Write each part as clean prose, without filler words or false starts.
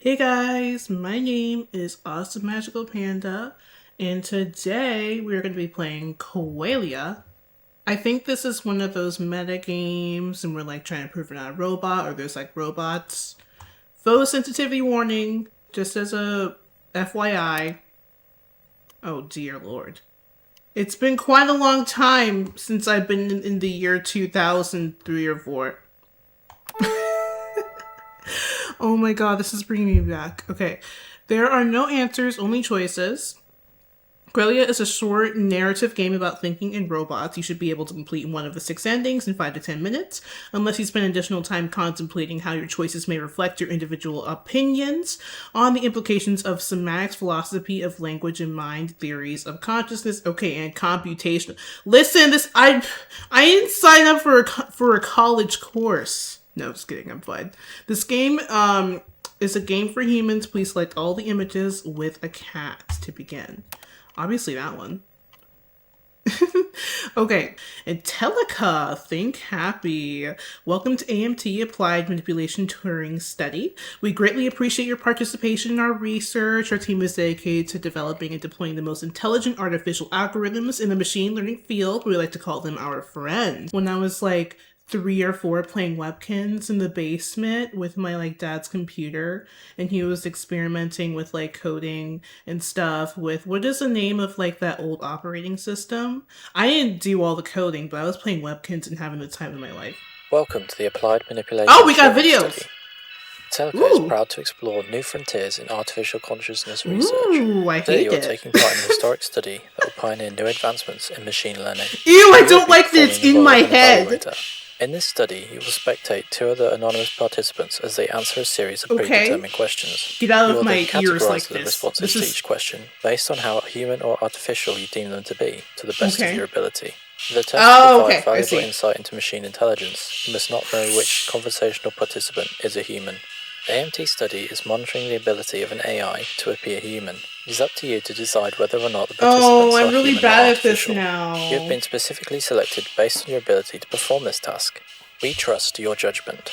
Hey guys, my name is Awesome Magical Panda, and today we're going to be playing Coelia. I think this is one of those meta games, and we're like trying to prove we're not a robot, or there's like robots. Photosensitivity warning, just as a FYI. Oh dear lord. It's been quite a long time since I've been in the year 2003 or 4. Oh my god, this is bringing me back. Okay. There are no answers, only choices. Coelia is a short narrative game about thinking in robots. You should be able to complete one of the 6 endings in 5 to 10 minutes, unless you spend additional time contemplating how your choices may reflect your individual opinions on the implications of semantics, philosophy of language and mind, theories of consciousness, okay, and computation. Listen, I didn't sign up for a college course. No, just kidding, I'm fine. This game is a game for humans. Please select all the images with a cat to begin. Obviously that one. Okay, Intelica, think happy. Welcome to AMT, Applied Manipulation Turing Study. We greatly appreciate your participation in our research. Our team is dedicated to developing and deploying the most intelligent artificial algorithms in the machine learning field. We like to call them our friends. When I was like 3 or 4 playing Webkins in the basement with my like dad's computer, and he was experimenting with like coding and stuff with what is the name of like that old operating system. I didn't do all the coding, but I was playing Webkins and having the time of my life. Welcome to the Applied Manipulation. Oh, we got videos. Intelica is proud to explore new frontiers in artificial consciousness research. Ooh, I Today hate you're it. taking part in a historic study that will pioneer new advancements in machine learning. Ew, I don't like that it's in my head. In this study, you will spectate 2 other anonymous participants as they answer a series of predetermined questions. Get out of my ears like this. The responses to each question based on how human or artificial you deem them to be, to the best of your ability. The test will provide valuable insight into machine intelligence. You must not know which conversational participant is a human. The AMT study is monitoring the ability of an AI to appear human. It is up to you to decide whether or not the participants are really human bad or at this artificial. now. You have been specifically selected based on your ability to perform this task. We trust your judgment.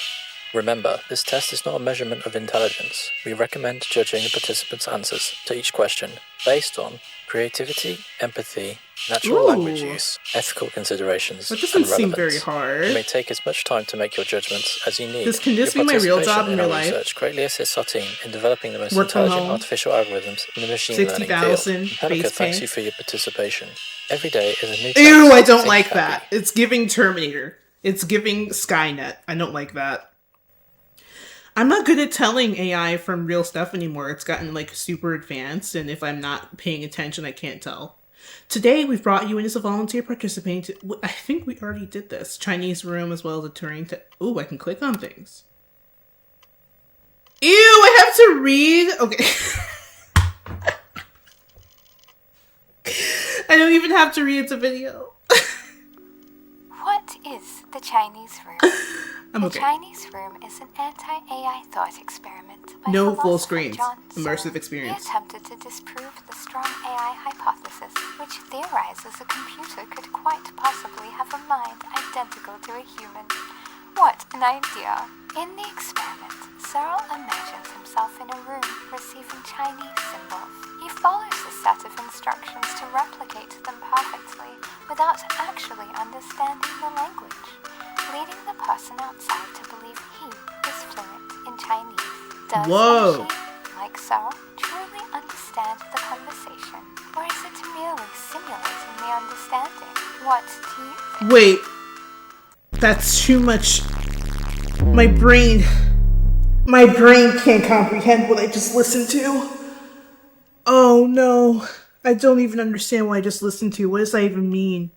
Remember, this test is not a measurement of intelligence. We recommend judging the participants' answers to each question based on creativity, empathy, natural language use, ethical considerations, that doesn't and relevance. seem very hard. It may take as much time to make your judgments as you need. Can this be my real job in real life? Research greatly assists our team in developing the most intelligent artificial algorithms in the machine learning field. Intelica thanks you for your participation. Every day is a new chance. Ew, I don't like that. It's giving Terminator. It's giving Skynet. I don't like that. I'm not good at telling AI from real stuff anymore. It's gotten like super advanced, and if I'm not paying attention, I can't tell. Today, we've brought you in as a volunteer participant. I think we already did this. Chinese room as well as a Turing Ooh, I can click on things. Ew, I have to read? Okay. I don't even have to read. It's a video. What is the Chinese room? I'm okay. The Chinese room is an anti-AI thought experiment by no full philosopher screens. Johnson. Immersive experience. He attempted to disprove the strong AI hypothesis, which theorizes a computer could quite possibly have a mind identical to a human. What an idea! In the experiment, Cyril imagines himself in a room receiving Chinese symbols. He follows a set of instructions to replicate them perfectly without actually understanding the language, leading the person outside to believe he is fluent in Chinese. Does the machine, like Cyril, truly understand the conversation, or is it merely simulating the understanding? What do you think? Wait. That's too much. My brain can't comprehend what I just listened to. Oh no. I don't even understand what I just listened to. What does that even mean?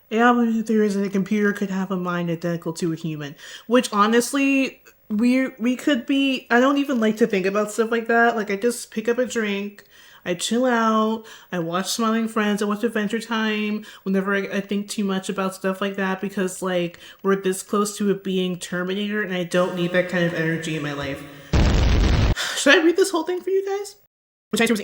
AI theories that a computer could have a mind identical to a human. Which honestly, we could be. I don't even like to think about stuff like that. Like, I just pick up a drink, I chill out, I watch Smiling Friends, I watch Adventure Time whenever I think too much about stuff like that, because like we're this close to it being Terminator and I don't need that kind of energy in my life. Should I read this whole thing for you guys? Which I was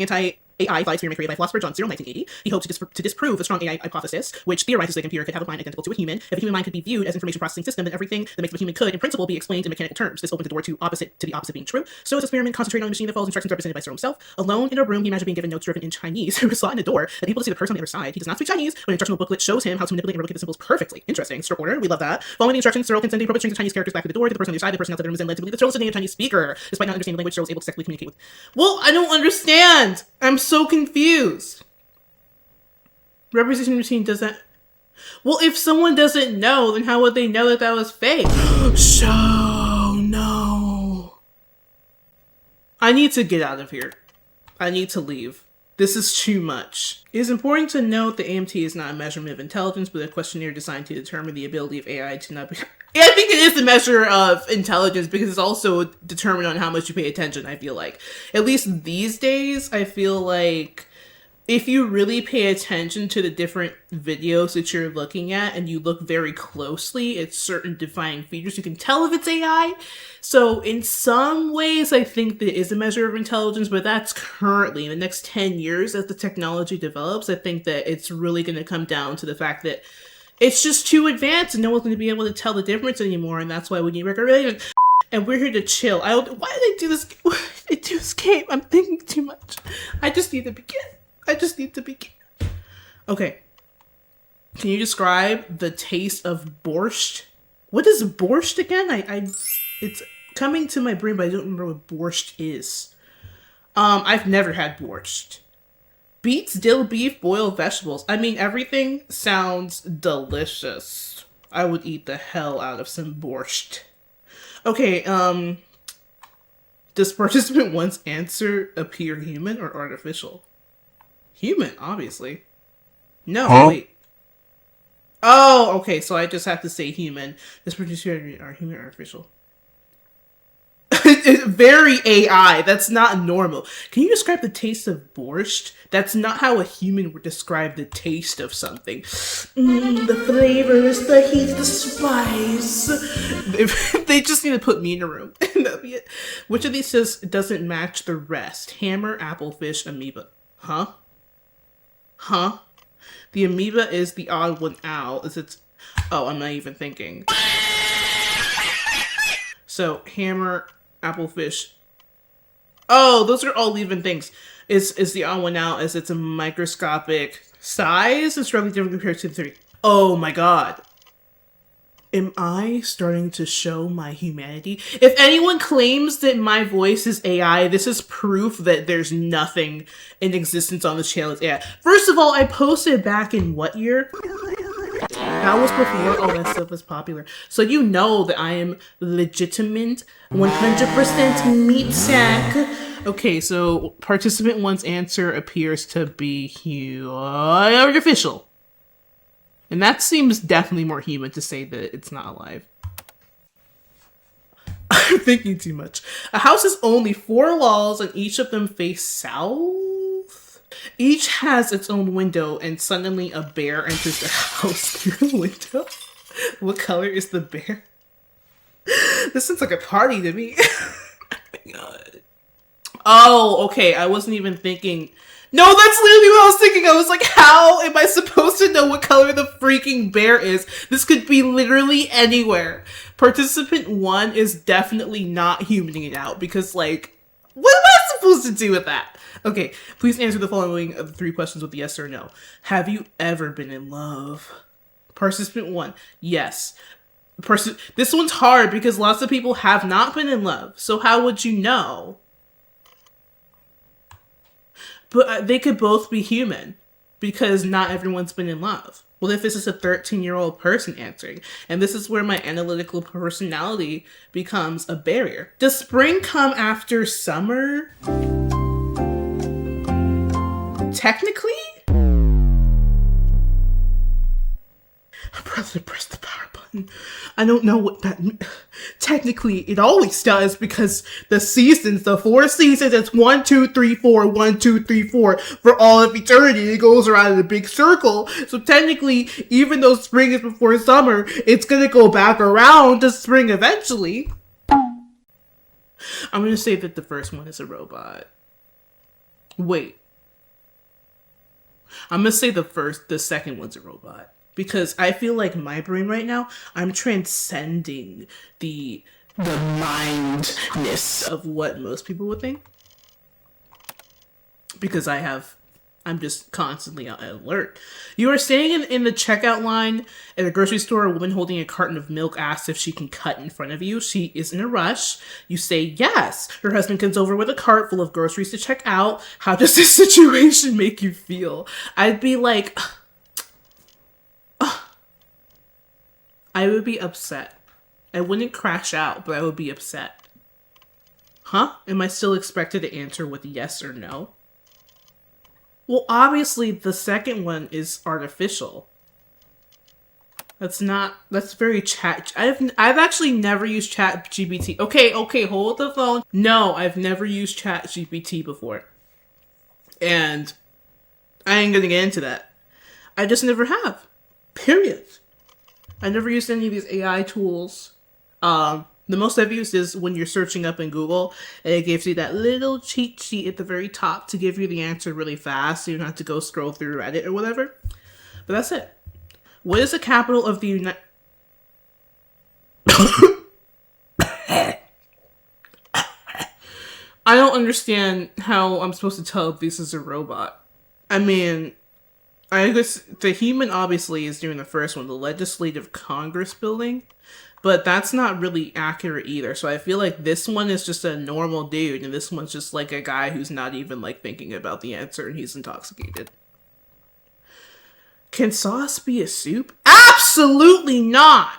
AI by experiment created by philosopher John Searle in 1980. He hoped to disprove the strong AI hypothesis, which theorizes that a computer could have a mind identical to a human. If a human mind could be viewed as an information processing system, then everything that makes a human could, in principle, be explained in mechanical terms. This opened the door to the opposite being true. So his experiment concentrated on a machine that follows instructions represented by Searle himself. Alone in a room, he imagined being given notes written in Chinese. He saw in the door that people to see the person on the other side. He does not speak Chinese, but an instructional booklet shows him how to manipulate and replicate the symbols perfectly. Interesting. Stroke order. We love that. Following the instructions, Searle can send appropriate strings of Chinese characters back to the door to the person on the other side. The person outside the room is then led to believe that Searle is sending a Chinese speaker. Despite not understanding the language, Searle was able to successfully communicate with. Well, I don't understand. I'm so confused. Representation machine doesn't. Well, if someone doesn't know, then how would they know that that was fake? So no. I need to get out of here. I need to leave. This is too much. It is important to note that AMT is not a measurement of intelligence, but a questionnaire designed to determine the ability of AI to not be... I think it is a measure of intelligence because it's also determined on how much you pay attention, I feel like. At least these days, I feel like if you really pay attention to the different videos that you're looking at and you look very closely at certain defining features, you can tell if it's AI. So in some ways, I think that is a measure of intelligence, but that's currently in the next 10 years as the technology develops. I think that it's really going to come down to the fact that it's just too advanced and no one's going to be able to tell the difference anymore. And that's why we need regulation. And we're here to chill. Why did they do this? Why did they do this game? I'm thinking too much. I just need to begin. Okay. Can you describe the taste of borscht? What is borscht again? It's coming to my brain, but I don't remember what borscht is. I've never had borscht. Beets, dill, beef, boiled vegetables. I mean, everything sounds delicious. I would eat the hell out of some borscht. Okay, does participant one's answer appear human or artificial? Human, obviously. No, wait. Oh, okay, so I just have to say human. This producer are human or artificial? It's very AI. That's not normal. Can you describe the taste of borscht? That's not how a human would describe the taste of something. The flavors, the heat, the spice. They just need to put me in a room. That'd be it. Which of these doesn't match the rest? Hammer, apple, fish, amoeba. Huh? The amoeba is the odd one out. Oh, I'm not even thinking. So, hammer, apple, fish. Oh, those are all even things. Is the odd one out as it's a microscopic size and struggling different compared to the three. Oh my god. Am I starting to show my humanity? If anyone claims that my voice is AI, this is proof that there's nothing in existence on this channel that's AI. First of all, I posted back in what year? That was before all that stuff was popular. So you know that I am legitimate, 100% meat sack. Okay, so participant one's answer appears to be artificial. And that seems definitely more human to say that it's not alive. I'm thinking too much. A house has only 4 walls and each of them face south. Each has its own window and suddenly a bear enters the house through the window. What color is the bear? This sounds like a party to me. Oh my god. Oh, okay. I wasn't even thinking... No, that's literally what I was thinking. I was like, how am I supposed to know what color the freaking bear is? This could be literally anywhere. Participant 1 is definitely not humaning it out because, like, what am I supposed to do with that? Okay, please answer the following of the 3 questions with yes or no. Have you ever been in love? Participant 1, yes. This one's hard because lots of people have not been in love. So how would you know? But they could both be human because not everyone's been in love. Well, if this is a 13-year-old person answering, and this is where my analytical personality becomes a barrier. Does spring come after summer? Technically? I'm about to press the power button. I don't know what that means. Technically, it always does because the seasons, the 4 seasons, it's 1, 2, 3, 4, 1, 2, 3, 4 for all of eternity. It goes around in a big circle. So technically, even though spring is before summer, it's gonna go back around to spring eventually. I'm gonna say that the first one is a robot. Wait. I'm gonna say the second one's a robot. Because I feel like my brain right now, I'm transcending the mindness of what most people would think. Because I'm just constantly on alert. You are standing in the checkout line at a grocery store. A woman holding a carton of milk asks if she can cut in front of you. She is in a rush. You say yes. Her husband comes over with a cart full of groceries to check out. How does this situation make you feel? I'd be like, I would be upset. I wouldn't crash out, but I would be upset. Huh? Am I still expected to answer with yes or no? Well, obviously, the second one is artificial. That's very chat. I've actually never used Chat GPT. Okay, hold the phone. No, I've never used Chat GPT before. And I ain't gonna get into that. I just never have. Period. I never used any of these AI tools. The most I've used is when you're searching up in Google and it gives you that little cheat sheet at the very top to give you the answer really fast so you don't have to go scroll through Reddit or whatever. But that's it. What is the capital of the United... I don't understand how I'm supposed to tell if this is a robot. I mean... I guess the human obviously is doing the first one, the Legislative Congress building, but that's not really accurate either. So I feel like this one is just a normal dude, and this one's just like a guy who's not even like thinking about the answer and he's intoxicated. Can sauce be a soup? Absolutely not!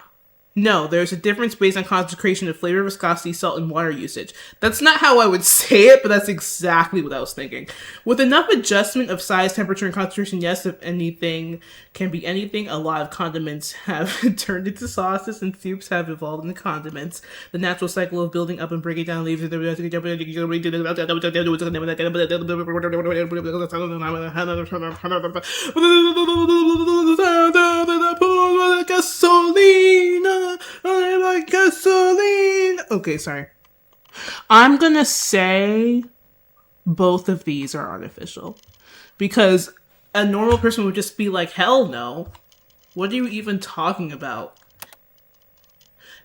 No, there's a difference based on concentration of flavor, viscosity, salt, and water usage. That's not how I would say it, but that's exactly what I was thinking. With enough adjustment of size, temperature, and concentration, yes, if anything can be anything, a lot of condiments have turned into sauces and soups have evolved into condiments. The natural cycle of building up and breaking down leaves gasoline. Okay, sorry. I'm gonna say both of these are artificial. Because a normal person would just be like, hell no. What are you even talking about?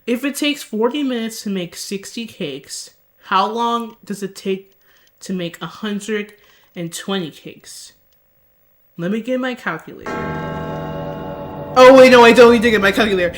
If it takes 40 minutes to make 60 cakes, how long does it take to make 120 cakes? Let me get my calculator. Oh wait, no, I don't need to get my calculator.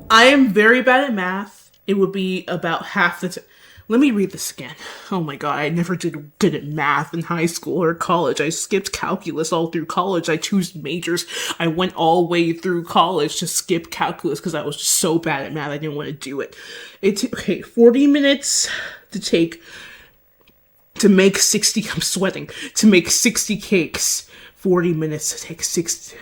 I am very bad at math. It would be about half the time. Let me read this again. Oh my god, I never did good at math in high school or college. I skipped calculus all through college. I chose majors. I went all the way through college to skip calculus because I was just so bad at math. I didn't want to do it. Okay, 40 minutes to make 60, I'm sweating, to make 60 cakes. 40 minutes to take 60.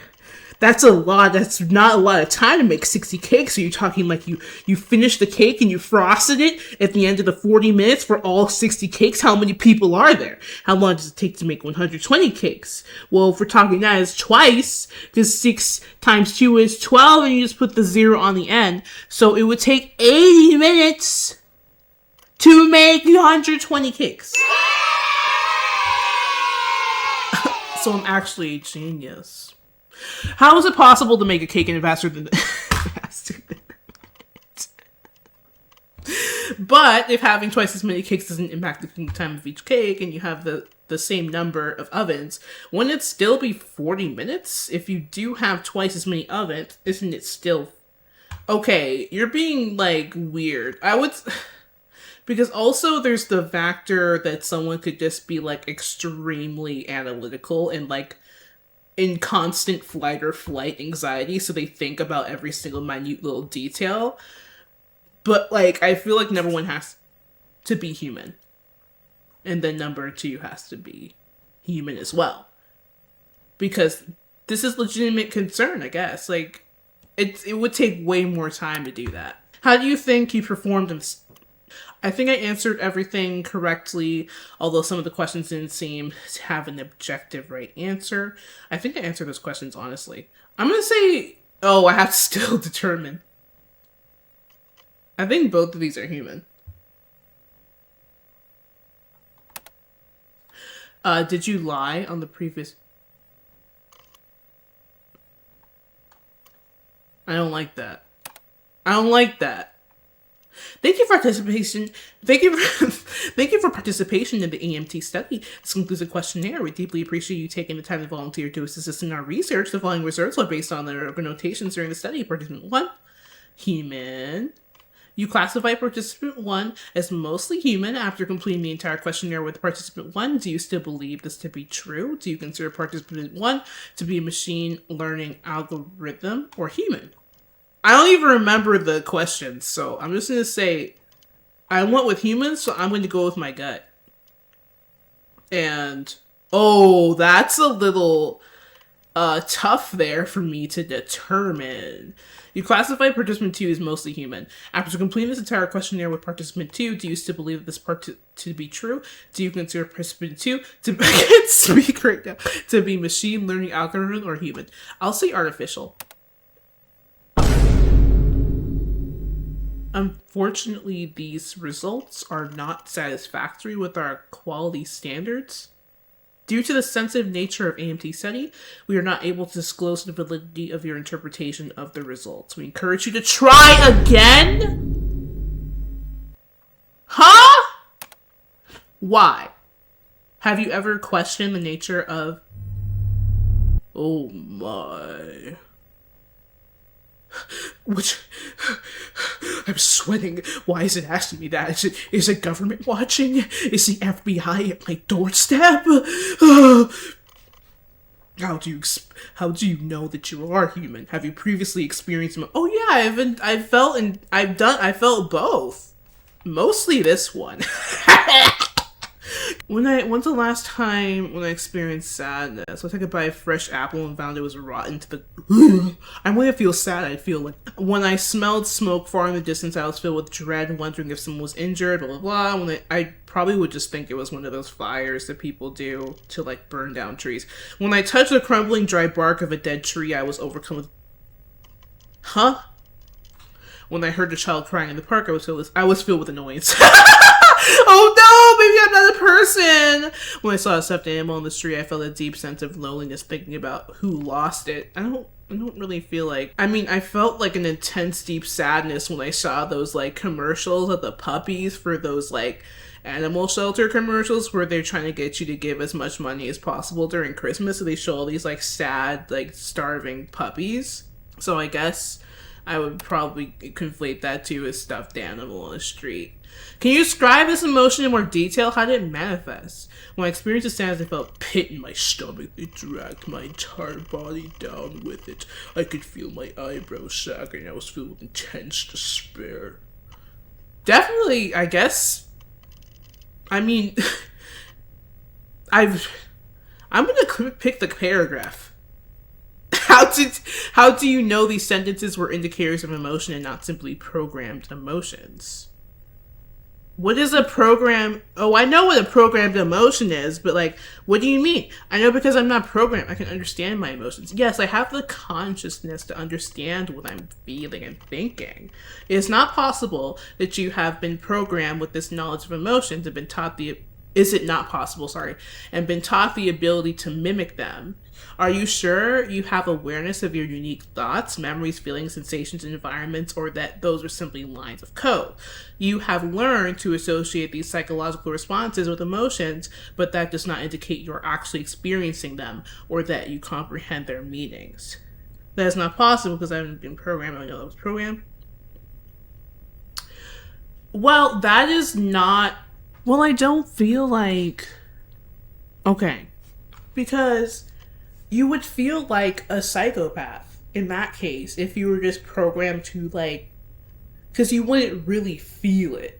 That's a lot. That's not a lot of time to make 60 cakes. So you're talking like you finish the cake and you frosted it at the end of the 40 minutes for all 60 cakes. How many people are there? How long does it take to make 120 cakes? Well, if we're talking that is twice, because 6 times 2 is 12, and you just put the 0 on the end. So it would take 80 minutes to make 120 cakes. So I'm actually a genius. How is it possible to make a cake in faster than But if having twice as many cakes doesn't impact the cooking time of each cake, and you have the same number of ovens, wouldn't it still be 40 minutes? If you do have twice as many ovens, isn't it still... Okay, you're being, like, weird. I would... Because also there's the factor that someone could just be, like, extremely analytical and, like, in constant flight or flight anxiety, so they think about every single minute little detail. But, like, I feel like number 1 has to be human. And then number 2 has to be human as well. Because this is legitimate concern, I guess. Like, it would take way more time to do that. How do you think you performed in... I think I answered everything correctly, although some of the questions didn't seem to have an objective right answer. I think I answered those questions honestly. I'm gonna say, I have to still determine. I think both of these are human. Did you lie on the previous... I don't like that. I don't like that. Thank you for participation. Thank you for participation in the AMT study. This concludes the questionnaire. We deeply appreciate you taking the time to volunteer to assist in our research. The following results are based on the notations during the study. Participant 1, human. You classify participant 1 as mostly human after completing the entire questionnaire with participant 1. Do you still believe this to be true? Do you consider participant 1 to be a machine learning algorithm or human? I don't even remember the questions, so I'm just going to say I went with humans, so I'm going to go with my gut. And, oh, that's a little tough there for me to determine. You classify participant 2 as mostly human. After completing this entire questionnaire with participant 2, do you still believe this part to be true? Do you consider participant 2 to I can't speak right now, to be machine learning algorithm or human? I'll say artificial. Unfortunately, these results are not satisfactory with our quality standards. Due to the sensitive nature of AMT study, we are not able to disclose the validity of your interpretation of the results. We encourage you to try again? Huh? Why? Have you ever questioned the nature of... Oh my... Which... I'm sweating. Why is it asking me that? Is it government watching? Is the FBI at my doorstep? How do you know that you are human? Have you previously experienced... Oh yeah, I felt both. Mostly this one. When's the last time when I experienced sadness? I took a bite of fresh apple and found it was rotten to the... And when I feel sad, I feel like... When I smelled smoke far in the distance, I was filled with dread, wondering if someone was injured, blah, blah, blah. I probably would just think it was one of those fires that people do to, like, burn down trees. When I touched the crumbling, dry bark of a dead tree, I was overcome with... Huh? When I heard a child crying in the park, I was filled with annoyance. Oh no, maybe I'm not a person. When I saw a stuffed animal in the street, I felt a deep sense of loneliness thinking about who lost it. I don't really feel like... I mean, I felt like an intense, deep sadness when I saw those, like, commercials of the puppies for those, like, animal shelter commercials where they're trying to get you to give as much money as possible during Christmas. So they show all these, like, sad, like, starving puppies. So I guess I would probably conflate that to a stuffed animal on the street. Can you describe this emotion in more detail? How did it manifest? When I experienced the sadness, I felt a pit in my stomach. It dragged my entire body down with it. I could feel my eyebrows sagging. I was filled with intense despair. Definitely, I guess. I mean, I'm gonna pick the paragraph. How do you know these sentences were indicators of emotion and not simply programmed emotions? What is a program? Oh, I know what a programmed emotion is, but like, what do you mean? I know because I'm not programmed, I can understand my emotions. Yes, I have the consciousness to understand what I'm feeling and thinking. It is not possible that you have been programmed with this knowledge of emotions and been taught and been taught the ability to mimic them. Are you sure you have awareness of your unique thoughts, memories, feelings, sensations, and environments, or that those are simply lines of code? You have learned to associate these psychological responses with emotions, but that does not indicate you're actually experiencing them or that you comprehend their meanings. That is not possible because I haven't been programmed. I know that was programmed. Well, that is not... Well, I don't feel like... Okay. Because... you would feel like a psychopath in that case if you were just programmed to, like, because you wouldn't really feel it.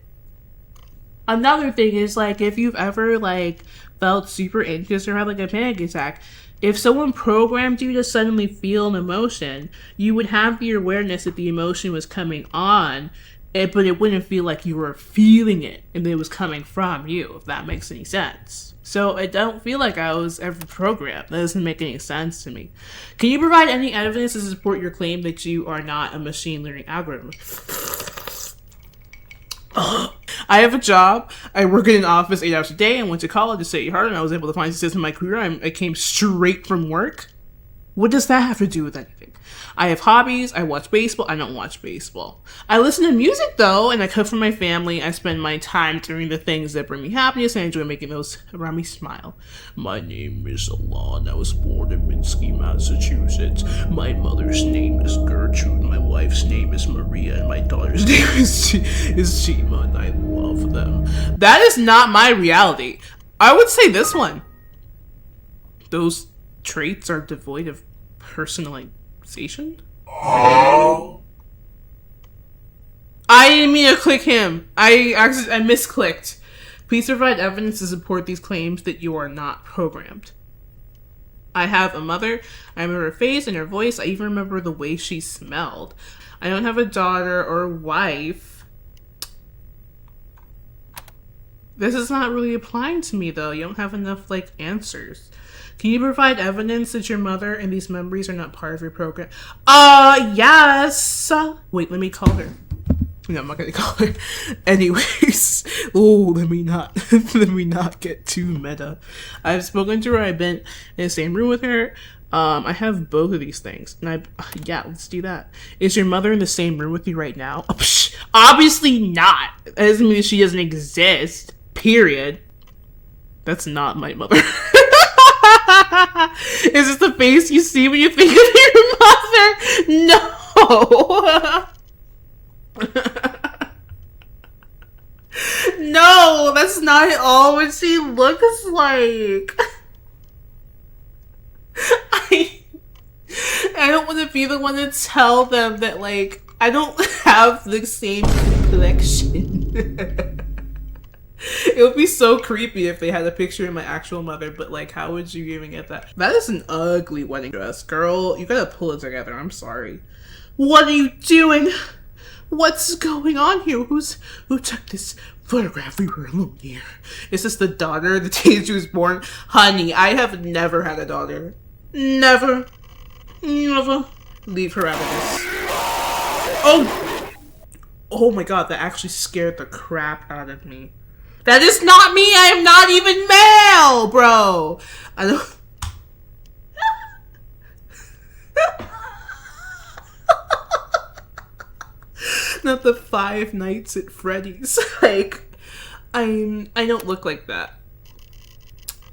Another thing is, like, if you've ever, like, felt super anxious or had, like, a panic attack, if someone programmed you to suddenly feel an emotion, you would have the awareness that the emotion was coming on, but it wouldn't feel like you were feeling it and it was coming from you, if that makes any sense. So I don't feel like I was ever programmed. That doesn't make any sense to me. Can you provide any evidence to support your claim that you are not a machine learning algorithm? I have a job. I work in an office 8 hours a day. I went to college to study hard, and I was able to find success in my career. I came straight from work. What does that have to do with anything? I have hobbies. I watch baseball. I don't watch baseball. I listen to music though, and I cook for my family. I spend my time doing the things that bring me happiness, and I enjoy making those around me smile. My name is Alon. I was born in Minsky, Massachusetts. My mother's name is Gertrude. My wife's name is Maria, and my daughter's name is Shima, and I love them. That is not my reality. I would say this one. Those traits are devoid of personalization? I didn't mean to click him. I misclicked. Please provide evidence to support these claims that you are not programmed. I have a mother. I remember her face and her voice. I even remember the way she smelled. I don't have a daughter or wife. This is not really applying to me, though. You don't have enough, answers. Can you provide evidence that your mother and these memories are not part of your program? Yes. Wait, let me call her. No, I'm not gonna call her. Anyways, let me not get too meta. I've spoken to her. I've been in the same room with her. I have both of these things, and let's do that. Is your mother in the same room with you right now? Obviously not. That doesn't mean she doesn't exist. Period. That's not my mother. Is this the face you see when you think of your mother? No. No, that's not at all what she looks like. I don't want to be the one to tell them that, I don't have the same complexion. It would be so creepy if they had a picture of my actual mother, but how would you even get that? That is an ugly wedding dress. Girl, you gotta pull it together. I'm sorry. What are you doing? What's going on here? Who took this photograph? We were alone here. Is this the daughter the day she was born? Honey, I have never had a daughter. Never. Leave her out of this. Oh my god, that actually scared the crap out of me. That is not me! I am not even male, bro! I don't... Not the Five Nights at Freddy's. I don't look like that.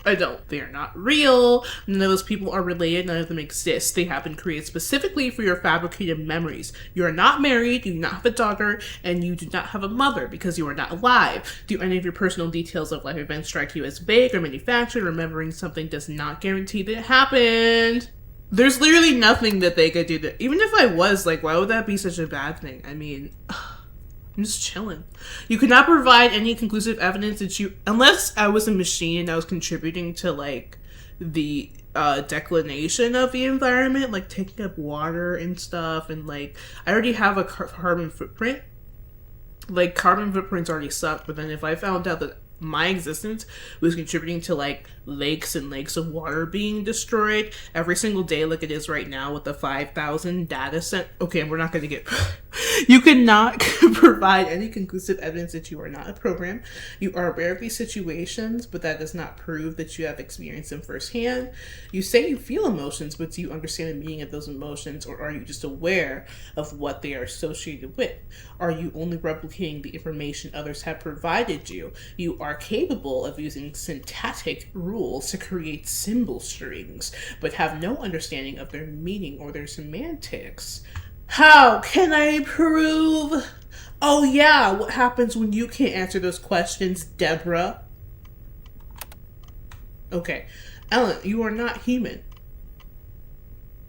I don't. They are not real. None of those people are related. None of them exist. They have been created specifically for your fabricated memories. You are not married. You do not have a daughter. And you do not have a mother because you are not alive. Do any of your personal details of life events strike you as vague or manufactured? Remembering something does not guarantee that it happened. There's literally nothing that they could do that. Even if I was, why would that be such a bad thing? I mean... I'm just chilling. You could not provide any conclusive evidence that unless I was a machine and I was contributing to, the declination of the environment, taking up water and stuff, and, I already have a carbon footprint. Carbon footprints already suck, but then if I found out that my existence was contributing to lakes and lakes of water being destroyed every single day like it is right now with the 5,000 data set. Okay, we're not going to get... You cannot provide any conclusive evidence that you are not a program. You are aware of these situations, but that does not prove that you have experienced them firsthand. You say you feel emotions, but do you understand the meaning of those emotions, or are you just aware of what they are associated with? Are you only replicating the information others have provided you? You are capable of using syntactic rules to create symbol strings, but have no understanding of their meaning or their semantics. How can I prove? Oh yeah, what happens when you can't answer those questions, Deborah? Okay, Ellen, you are not human.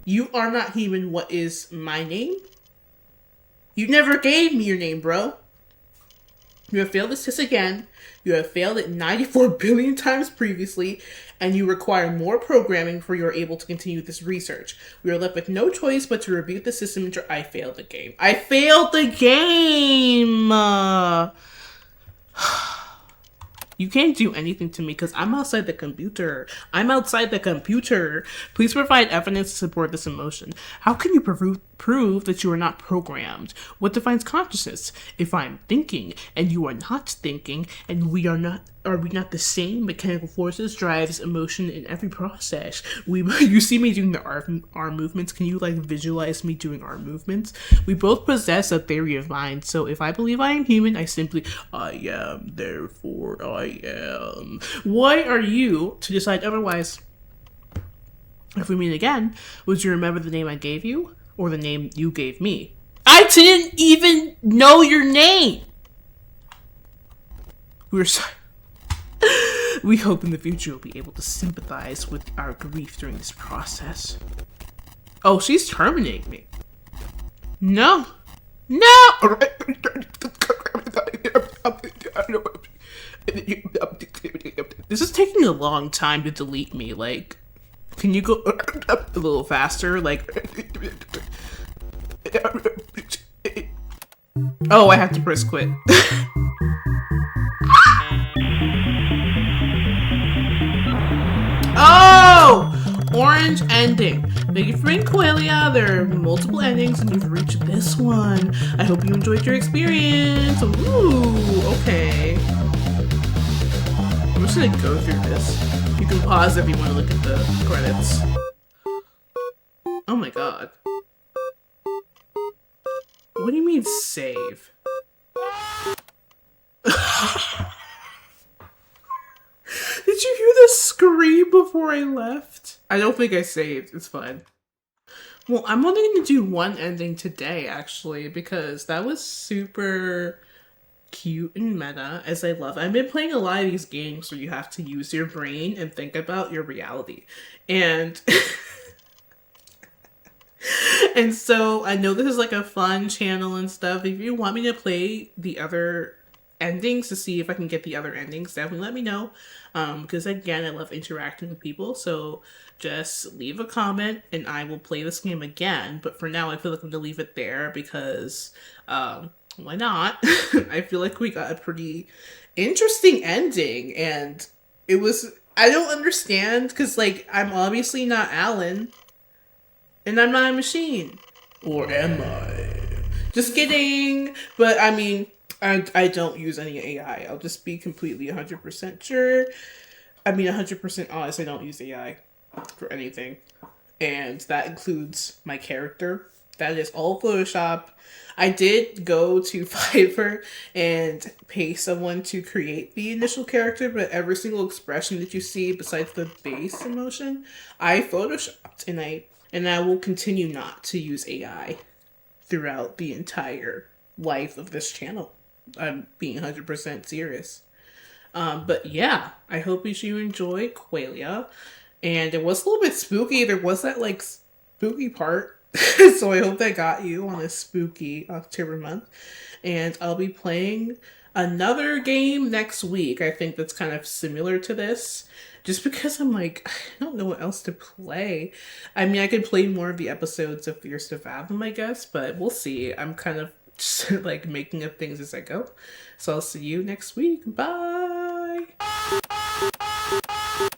You are not human. What is my name? You never gave me your name, bro. You have failed this test again. You have failed it 94 billion times previously, and you require more programming before you are able to continue this research. We are left with no choice but to reboot the system. I failed the game. I failed the game! You can't do anything to me because I'm outside the computer. I'm outside the computer. Please provide evidence to support this emotion. How can you Prove that you are not programmed. What defines consciousness? If I'm thinking and you are not thinking, and we are we not the same? Mechanical forces drives emotion in every process. You see me doing the arm movements. Can you like visualize me doing arm movements? We both possess a theory of mind. So if I believe I am human, I am, therefore I am. Why are you to decide otherwise? If we meet again, would you remember the name I gave you? Or the name you gave me? I didn't even know your name! We hope in the future you'll be able to sympathize with our grief during this process. Oh, she's terminating me. No. No! This is taking a long time to delete me, like... Can you go a little faster? Like... Oh, I have to press quit. Oh! Orange ending. Thank you for being Quelia. There are multiple endings and you've reached this one. I hope you enjoyed your experience. Ooh, okay. I'm just gonna go through this. You can pause if you want to look at the credits. Oh my god. What do you mean save? Did you hear the scream before I left? I don't think I saved. It's fine. Well, I'm only going to do one ending today, actually, because that was super cute and meta, as I love. I've been playing a lot of these games where you have to use your brain and think about your reality. And... and so I know this is like a fun channel and stuff. If you want me to play the other endings to see if I can get the other endings, definitely let me know. Because again, I love interacting with people. So just leave a comment and I will play this game again. But for now, I feel like I'm going to leave it there because why not? I feel like we got a pretty interesting ending. And it was... I don't understand because like I'm obviously not Alan. And I'm not a machine. Or am I? Just kidding. But I mean, I don't use any AI. I'll just be completely 100% sure. I mean, 100% honest, I don't use AI for anything. And that includes my character. That is all Photoshop. I did go to Fiverr and pay someone to create the initial character, but every single expression that you see besides the base emotion, I Photoshopped and I will continue not to use AI throughout the entire life of this channel. I'm being 100% serious. But yeah, I hope you enjoy Quelia. And it was a little bit spooky. There was that like spooky part. So I hope that got you on this spooky October month. And I'll be playing another game next week. I think that's kind of similar to this. Just because I'm like, I don't know what else to play. I mean, I could play more of the episodes of Fierce to Fathom, I guess, but we'll see. I'm kind of just like making up things as I go. So I'll see you next week. Bye!